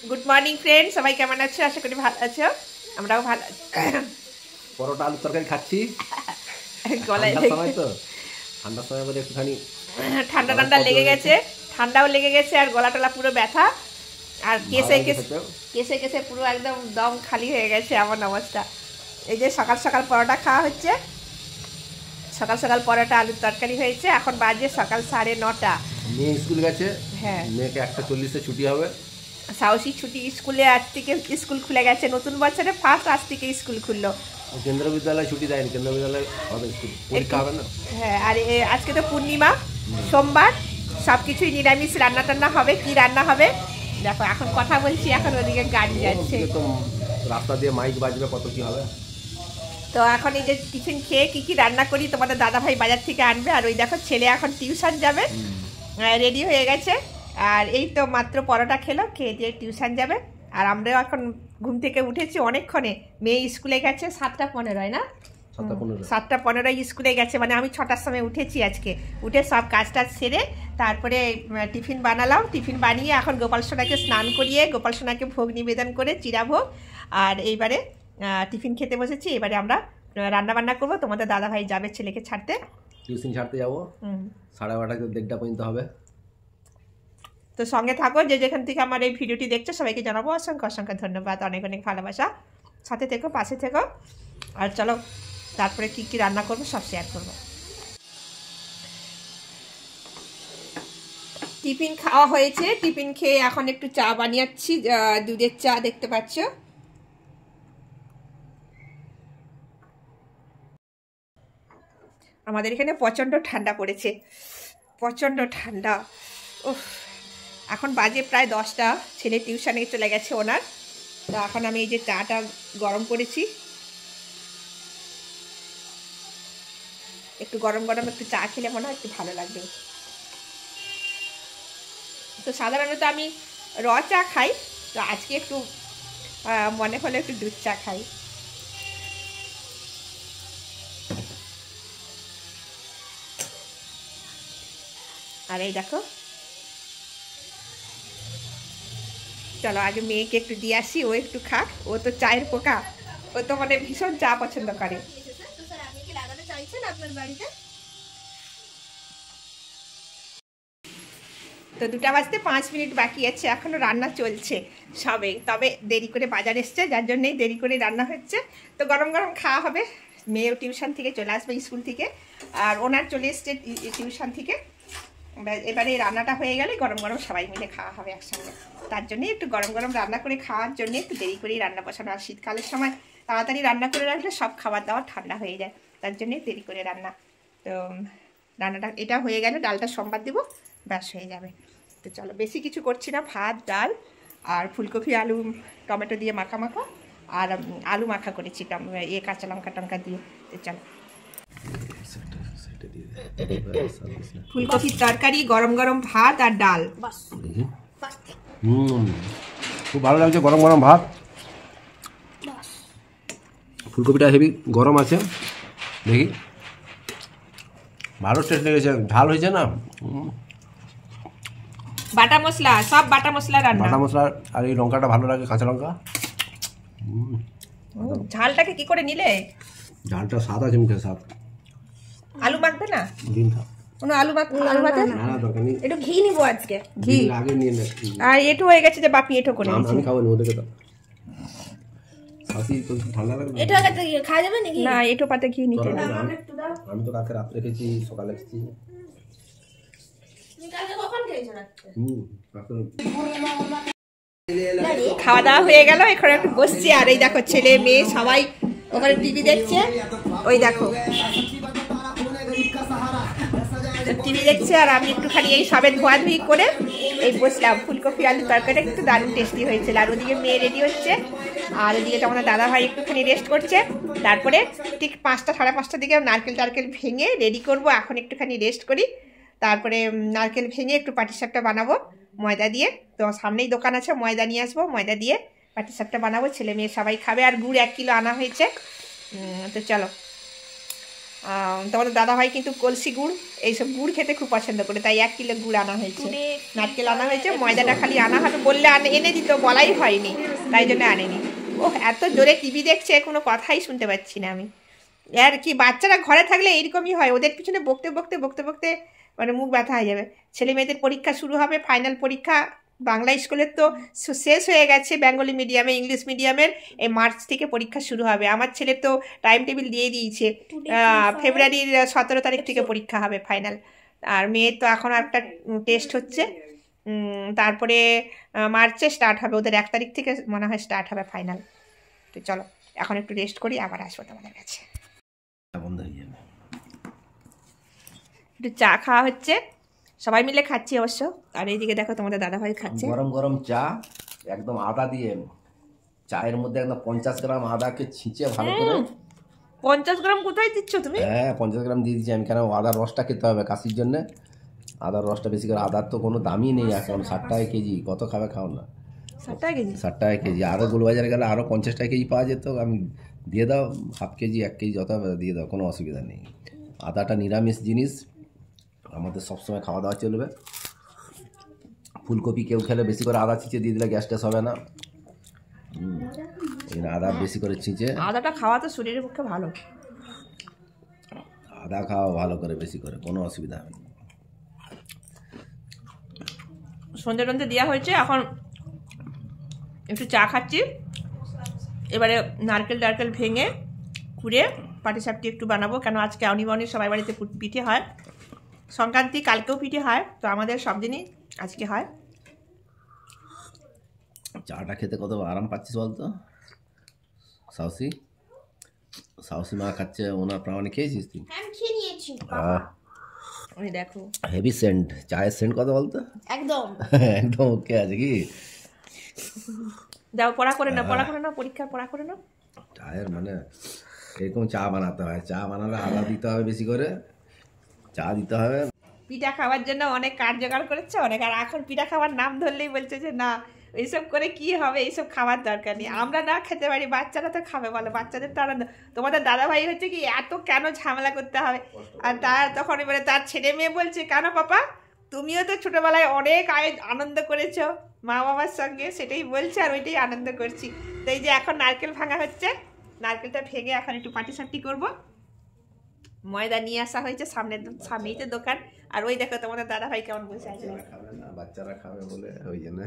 Good morning friend, সবাই কেমন আছো? আশা করি ভালো আছো, আমরাও ভালো আছি। পরোটা আলুর তরকারি খাচ্ছি গলায় সময় তো ঠান্ডার সময় বলে একটুখানি ঠান্ডা ঠান্ডা লেগে গেছে, ঠান্ডাও লেগে গেছে আর গলা টলা পুরো ব্যথা আর কেসে কেসে কেসে পুরো একদম দম খালি হয়ে গেছে এমন অবস্থা। এই যে সকাল সকাল পরোটা খাওয়া হচ্ছে, সকাল সকাল পরোটা আলুর তরকারি হয়েছে। এখন বাজে সকাল 9:30। মেয়ে স্কুল গেছে, হ্যাঁ মেয়েকে 1:40-এ ছুটি হবে। সাহসী ছুটি, স্কুলে আজ থেকে স্কুল খুলে গেছে, নতুন বছরে ফার্স্ট আজ থেকে স্কুল খুললো। কেন্দ্রীয় বিদ্যালয় ছুটি দেয়নি, কেন্দ্রীয় বিদ্যালয় হবে স্কুল, পরীক্ষা হবে না। হ্যাঁ, আর আজকে তো পূর্ণিমা, সোমবার, সব কিছুই নিরামিষ, রান্না টান্না হবে। কি রান্না হবে দেখো, এখন কথা বলছি, এখন ওদিকে গাড়ি যাচ্ছে, তো রাস্তা দিয়ে মাইক বাজবে, কত কি হবে। তো এখন এই যে টিফিন খেয়ে কি কি রান্না করি তোমাদের দাদা ভাই বাজার থেকে আনবে। আর ওই দেখো ছেলে এখন টিউশন যাবে, রেডি হয়ে গেছে। আর এই তো মাত্র পরোটা খেলো, খেয়ে দিয়ে টিউশন যাবে। আর আমরাও এখন ঘুম থেকে উঠেছি অনেকক্ষণে। মেয়ে স্কুলে গেছে 7:15 না, 7:15 স্কুলে গেছে, মানে আমি 6টার সময় উঠেছি আজকে। উঠে সব কাজ টাজ সেরে তারপরে টিফিন বানালাম। টিফিন বানিয়ে এখন গোপাল সোনাকে স্নান করিয়ে গোপাল সোনাকে ভোগ নিবেদন করে চিরা ভোগ। আর এইবারে টিফিন খেতে বসেছি। এবারে আমরা রান্না বান্না করবো। তোমাদের দাদা ভাই যাবে ছেলেকে ছাড়তে, টিউশন ছাড়তে যাবো 12:30 1:30 পর্যন্ত হবে। তো সঙ্গে থাকো, যে যেখান থেকে আমার এই ভিডিওটি দেখছো সবাইকে জানাবো অসংখ্য অসংখ্য ধন্যবাদ, অনেক অনেক ভালোবাসা। সাথে থেকো, পাশে থেকো। আর চলো তারপরে কি কি রান্না করবো সব শেয়ার করবো। টিফিন খাওয়া হয়েছে, টিফিন খেয়ে এখন একটু চা বানিয়েছি, দুধের চা দেখতে পাচ্ছ। আমাদের এখানে প্রচণ্ড ঠান্ডা পড়েছে, প্রচণ্ড ঠান্ডা। উফ, এখন বাজে প্রায় 10টা, ছেলে টিউশনে চলে গেছে ওনার। তো এখন আমি এই যে চাটা গরম করেছি, একটু গরম গরম একটু চা খেলে মনে হয় একটু ভালো লাগবে। তো সাধারণত আমি র চা খাই, তো আজকে একটু মনে হলে একটু দুধ চা খাই। আর এই দেখো, চলো আগে মেয়েকে একটু দিয়ে আসি, ও একটু খাক, ও তো চায়ের পোকা, ও তো মানে ভীষণ চা পছন্দ করে। তো 2:05 বাকি আছে, এখনো রান্না চলছে সবে, তবে দেরি করে বাজার এসছে যার জন্যই দেরি করে রান্না হচ্ছে। তো গরম গরম খাওয়া হবে। মেয়েও টিউশন থেকে চলে আসবে, স্কুল থেকে, আর ওনার চলে এসছে টিউশন থেকে। এবারে রান্নাটা হয়ে গেলে গরম গরম সবাই মিলে খাওয়া হবে একসঙ্গে। তার জন্যে একটু গরম গরম রান্না করে খাওয়ার জন্য একটু দেরি করেই রান্না বসানো। আর শীতকালের সময় তাড়াতাড়ি রান্না করে রাখলে সব খাবার দাবার ঠান্ডা হয়ে যায়, তার জন্যে দেরি করে রান্না। তো রান্নাটা এটা হয়ে গেলে ডালটা সোমবার দেবো, ব্যাস হয়ে যাবে। তো চলো, বেশি কিছু করছি না, ভাত ডাল আর ফুলকপি আলু টমেটো দিয়ে মাখা মাখা, আর আলু মাখা করেছি কাঁচা লঙ্কা টঙ্কা দিয়ে। তো চলো, ফুলকপির তরকারি, গরম গরম ভাত আর ডাল, খুব ভালো লাগছে গরম গরম ভাত। ফুলকপিটা হেভি গরম আছে, দেখি ভালো টেস্ট লেগেছে, ঝাল হয়েছে না। বাটা মশলা, সব বাটা মশলা রান্না, বাটা মশলা, আর এই লঙ্কাটা ভালো লাগে, কাঁচা লঙ্কা। ঝালটাকে কি করে নিলে? ঝালটা স্বাদ আছে, মুখে স্বাদ। আলু মাখবে না? ডিম খা, কোনো আলু মাখতে না দরকার নেই, একটু ঘি নিবো আজকে, ঘি আগে নিয়ে নে। আর এটো হয়ে গেছে যে বাপি এটো করে আমি খাবো না, ওদেরকে তো খাসি তো ঠান্ডা লাগবে। এটা খাওয়া যাবে নাকি? না, এটো পাতে ঘি নিতে না। আমি তো কালকে রাত্রে খেয়েছি, সকালে খেয়েছি। খাওয়া দাওয়া হয়ে গেল, এখন একটু বসছি। আর এই দেখো ছেলে মেয়ে সবাই ওখানে টিভি দেখছে, ওই দেখো টিভি দেখছে। আর আমি একটুখানি এই সবে ধোয়াধুয়ি করে এই বসলাম। ফুলকপি আলু তরকারিটা একটু দারুণ টেস্টি হয়েছিল। আর ওদিকে মেয়ে রেডি হচ্ছে, আর ওদিকে তোমাদের দাদা ভাই একটুখানি রেস্ট করছে। তারপরে ঠিক 5টা 5:30টার দিকে নারকেল টারকেল ভেঙে রেডি করব। এখন একটুখানি রেস্ট করি, তারপরে নারকেল ভেঙে একটু পাটিসাপটা বানাবো ময়দা দিয়ে। তো সামনেই দোকান আছে, ময়দা নিয়ে আসবো, ময়দা দিয়ে পাটিসাপটা বানাবো, ছেলে মেয়ে সবাই খাবে। আর গুড় 1 কিলো আনা হয়েছে। তো চলো তোমাদের দাদাভাই কিন্তু কলসি গুড় এইসব গুড় খেতে খুব পছন্দ করে, তাই 1 কিলো গুড় আনা হয়েছে, নারকেল আনা হয়েছে। ময়দাটা খালি আনা হবে বললে এনে দিত, বলাই হয়নি, তাই জন্য আনেনি। ও এত জোরে টিভি দেখছে, কোনো কথাই শুনতে পাচ্ছি না আমি। আর কি বাচ্চারা ঘরে থাকলে এইরকমই হয়, ওদের পিছনে বকতে বকতে বকতে বকতে মানে মুখ ব্যথা হয়ে যাবে। ছেলে মেয়েদের পরীক্ষা শুরু হবে, ফাইনাল পরীক্ষা। বাংলা স্কুলের তো শেষ হয়ে গেছে, বেঙ্গলি মিডিয়ামে ইংলিশ মিডিয়ামের এই মার্চ থেকে পরীক্ষা শুরু হবে। আমার ছেলের তো টাইম টেবিল দিয়ে দিয়েছে, ফেব্রুয়ারির 17 তারিখ থেকে পরীক্ষা হবে ফাইনাল। আর মেয়ের তো এখন একটা টেস্ট হচ্ছে, তারপরে মার্চে স্টার্ট হবে, ওদের 1 তারিখ থেকে মনে হয় স্টার্ট হবে ফাইনাল। তো চলো এখন একটু রেস্ট করি, আবার আসবো তোমাদের কাছে। একটু চা খাওয়া হচ্ছে, সবাই মিলে খাচ্ছি অবশ্য। আর এইদিকে দেখো তোমাদের দাদাভাই খাচ্ছে গরম গরম চা, একদম আদা দিয়ে। চায়ের মধ্যে একদম 50 গ্রাম আদাকে ছিঁচে ভালো করে। 50 গ্রাম কোথায় দিচ্ছ তুমি? হ্যাঁ 50 গ্রাম দিয়ে দিচ্ছি আমি, কেন আদার রসটা খেতে হবে কাশির জন্য। আদার রসটা বেশি করে, আদার তো কোনো দামই নেই এখন, 60 টাকা কেজি। কত খাবে খাও না, 60 টাকা কেজি? 60 টাকা কেজি। আরও গোলবাজারে গেলে আরও 50 টাকা কেজি পাওয়া যেত। আমি দিয়ে দাও, হাফ কেজি 1 কেজি যত হবে দিয়ে দাও, কোনো অসুবিধা নেই। আদাটা নিরামিষ জিনিস, আমাদের সবসময় খাওয়া দাওয়া চলবে। ফুলকপি কেউ খেলে বেশি করে আদা ছিঁচে দিয়ে দিলে গ্যাস ট্যাস হবে না। আদা বেশি করে ছিঁচে, আদাটা খাওয়া তো শরীরের পক্ষে ভালো। আদা খাওয়া ভালো করে বেশি করে, কোনো অসুবিধা হবে না। সন্ধ্যে টন্ধে দেওয়া হয়েছে, এখন একটু চা খাচ্ছি। এবারে নারকেল টারকেল ভেঙে কুড়ে পাটিসাপটি একটু বানাবো, কেন আজকে অনিবনি সবাই বাড়িতে পিঠে হয়। সংক্রান্তি কালকেও পিঠে হয়, তো আমাদের সব দিনই আজকে হয়। চাটা খেতে কত আরাম পাচ্ছিস বলতো সাউসি? সাউসি মা খাচ্ছে, ওনার প্রামাণিক খেয়েছিস তুই? আমি খেয়ে নিয়েছি। ওই দেখো হেভি সেন্ট, চায়ের সেন্ট কত বলতো? একদম একদম ওকে আছে কি? যাও পড়া করে না, পড়া করে না, পরীক্ষার পড়া করে না। চায়ের মানে এরকম চা বানাতে হয়, চা বানালে আদা দিতে হবে বেশি করে, চা দিতে হবে। পিঠা খাওয়ার জন্য অনেক কাঠ জোগাড় করেছে অনেক, আর এখন পিঠা খাওয়ার নাম ধরলেই বলছে যে না এইসব করে কি হবে, এইসব খাওয়ার দরকার নেই। আমরা না খেতে পারি, বাচ্চারা তো খাবে বলো, বাচ্চাদের তো আনন্দ। তোমাদের দাদাভাই হচ্ছে কি এত কেন ঝামেলা করতে হবে, আর তার তখন এবারে তার ছেলে মেয়ে বলছে কেন পাপা তুমিও তো ছোটবেলায় অনেক আনন্দ করেছো মা বাবার সঙ্গে, সেটাই বলছে আর ওইটাই আনন্দ করছি। তো এই যে এখন নারকেল ভাঙা হচ্ছে, নারকেলটা ভেঙে এখন একটু পাটিসাপটি করবো। ময়দা নিয়ে আসা হয়েছে, সামনেই তো দোকান। আর ওই দেখো তোমাদের দাদাভাই কেমন বসে আছে, বাচ্চারা খাবে বলে ওই জন্য,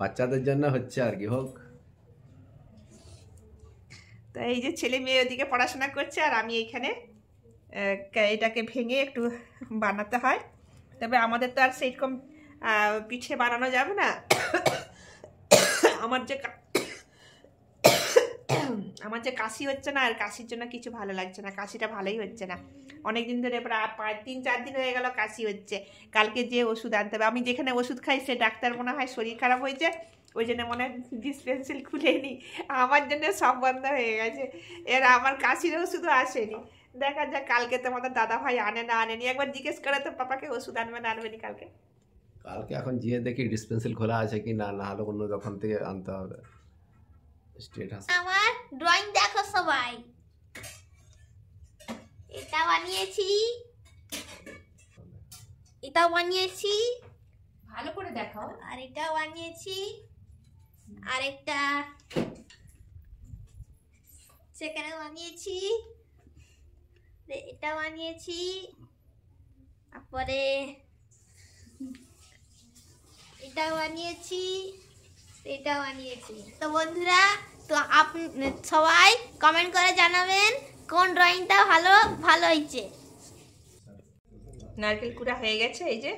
বাচ্চাদের জন্য হচ্ছে আর কি হোক। তো এই যে ছেলে মেয়ে ওদিকে পড়াশোনা করছে, আর আমি এইখানে এটাকে ভেঙে একটু বানাতে হয়। তবে আমাদের তো আর সেইরকম পিঠে বানানো যাবে না। আমার যে কাশি হচ্ছে না, আর কাশির জন্য কিছু ভালো লাগছে না, কাশিটা ভালোই হচ্ছে না। অনেকদিন ধরে প্রায় 3-4 দিন হয়ে গেল কাশি হচ্ছে। কালকে যে ওষুধ আনতে হবে, আমি যেখানে ওষুধ খাই সে ডাক্তার মনে হয় শরীর খারাপ হয়েছে, ওই জন্য মনে হয় ডিসপেন্সারি খুলেনি, আমার জন্য সব বন্ধ হয়ে গেছে। এর আমার কাশির ওষুধও আসেনি। দেখা যাক কালকে তোমাদের দাদা ভাই আনে না আনেনি, একবার জিজ্ঞেস করে তো পাপাকে ওষুধ আনবে না আনবেনি কালকে। কালকে এখন গিয়ে দেখি ডিসপেন্সারি খোলা আছে কি না, না হলে অন্য দোকান থেকে আনতে হবে। আমার ড্রয়িং দেখো সবাই, এটা বানিয়েছি, এটাও বানিয়েছি, ভালো করে দেখাও। আর এটাও বানিয়েছি, আরেকটা সেখানে বানিয়েছি, এটা বানিয়েছি, তারপরে এটা বানিয়েছি, এটা বানিয়েছি। তো বন্ধুরা, তো আপনি সবাই কমেন্ট করে জানাবেন কোন ড্রয়িংটা ভালো হয়েছে। নারকেল কুড়া হয়ে গেছে, এই যে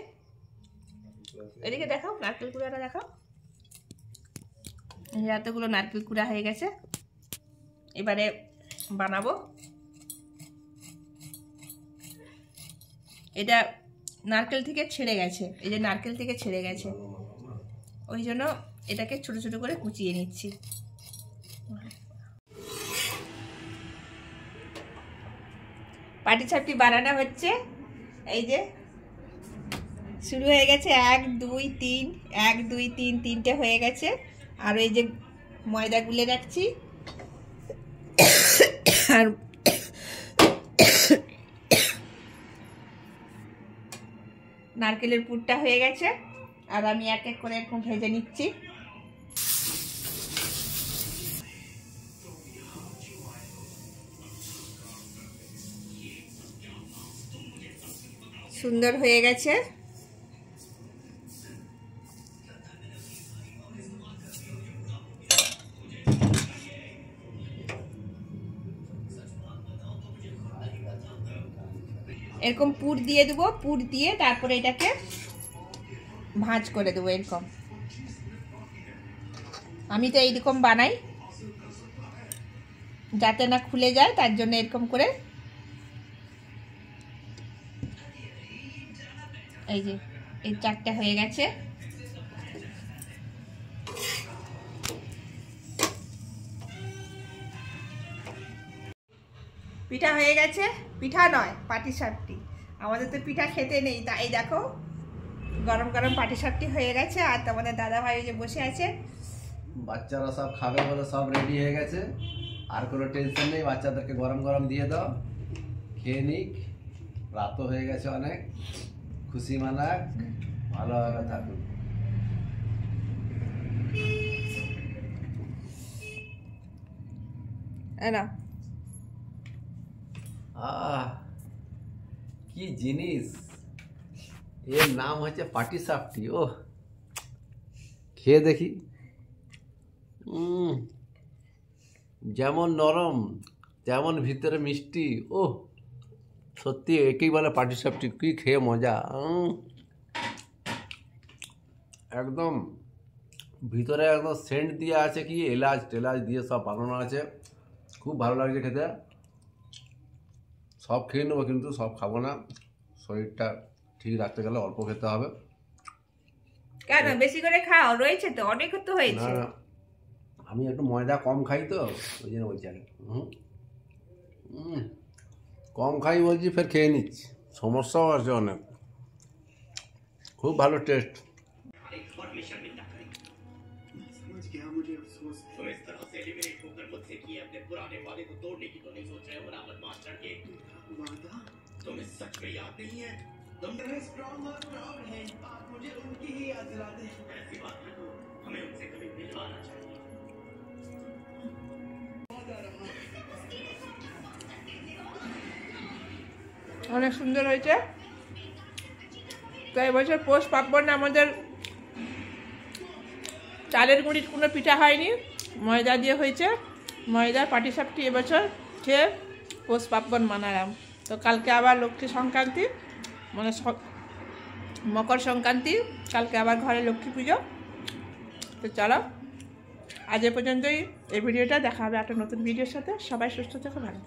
এদিকে দেখাও, নারকেল কুড়াটা দেখাও। এতগুলো নারকেল কুড়া হয়ে গেছে, এবারে বানাবো। এটা নারকেল থেকে ছেড়ে গেছে, এই যে নারকেল থেকে ছেড়ে গেছে, ওই জন্য এটাকে ছোট ছোট করে কুচিয়ে নিচ্ছি। পাটিসাপটি বানানো হচ্ছে, এই যে শুরু হয়ে গেছে, 1 2 3 1 2 3 তিনটে হয়ে গেছে। আর এই যে ময়দা গুলে রাখছি, আর নারকেলের পুরটা হয়ে গেছে, আর আমি এক এক করে এরকম ভেজে নিচ্ছি। সুন্দর হয়ে গেছে। এরকম পুর দিয়ে দেবো, পুর দিয়ে তারপরে এটাকে ভাঁজ করে দেবো এরকম। আমি তো এইরকম বানাই যাতে না খুলে যায়, তার জন্য এরকম করে। এই যে এই 4টা হয়ে গেছে। পিঠা হয়ে গেছে, পিঠা নয় পাটিসাপটি। আমাদের তো পিঠা খেতে নেই, তাই দেখো গরম গরম পাটিসাপটি হয়ে গেছে। আর তোমাদের দাদা ভাই যে বসে আছে, বাচ্চারা সব খাবে বলে সব রেডি হয়ে গেছে, আর কোনো টেনশন নেই। বাচ্চাদেরকে গরম গরম দিয়ে দাও, খেয়ে নিক। রাতও হয়ে গেছে অনেক, খুশি মানাক, ভালোভাবে থাকুক। না কি জিনিস, এর নাম হচ্ছে পাটিসাপটি। ও খেয়ে দেখি। যেমন নরম তেমন ভিতরে মিষ্টি। ও সত্যি একেই বলে পাটিসাপটি। কি খেয়ে মজা। একদম ভিতরে একদম সেন্ট দিয়ে আছে, কি এলাচ টেলাচ দিয়ে সব বানানো আছে। খুব ভালো লাগছে খেতে। সব খেয়ে নেবো, কিন্তু সব খাবো না। শরীরটা ঠিক রাখতে গেলে অল্প খেতে হবে। কেন বেশি করে খাও? রয়েছে তো অনেক তো না হয়েছে। না, আমি একটু ময়দা কম খাই তো, ওই জন্য বলছি। আগে কম খাই বলছি, ফের খেয়ে নিচ্ছি। সমস্যাও আছে অনেক। খুব ভালো টেস্ট। অনেক সুন্দর হয়েছে। তো এবছর পৌষ পার্বণে আমাদের চালের গুঁড়ির কোনো পিঠা হয়নি, ময়দা দিয়ে হয়েছে। ময়দার পাটিসাপটি এবছর খেয়ে পৌষ পার্বণ মানালাম। তো কালকে আবার লক্ষ্মী সংক্রান্তি, মানে মকর সংক্রান্তি, কালকে আবার ঘরে লক্ষ্মী পুজো। তো চলো আজ এ পর্যন্তই এই ভিডিওটা, দেখা হবে একটা নতুন ভিডিওর সাথে। সবাই সুস্থ থেকো, ভালো।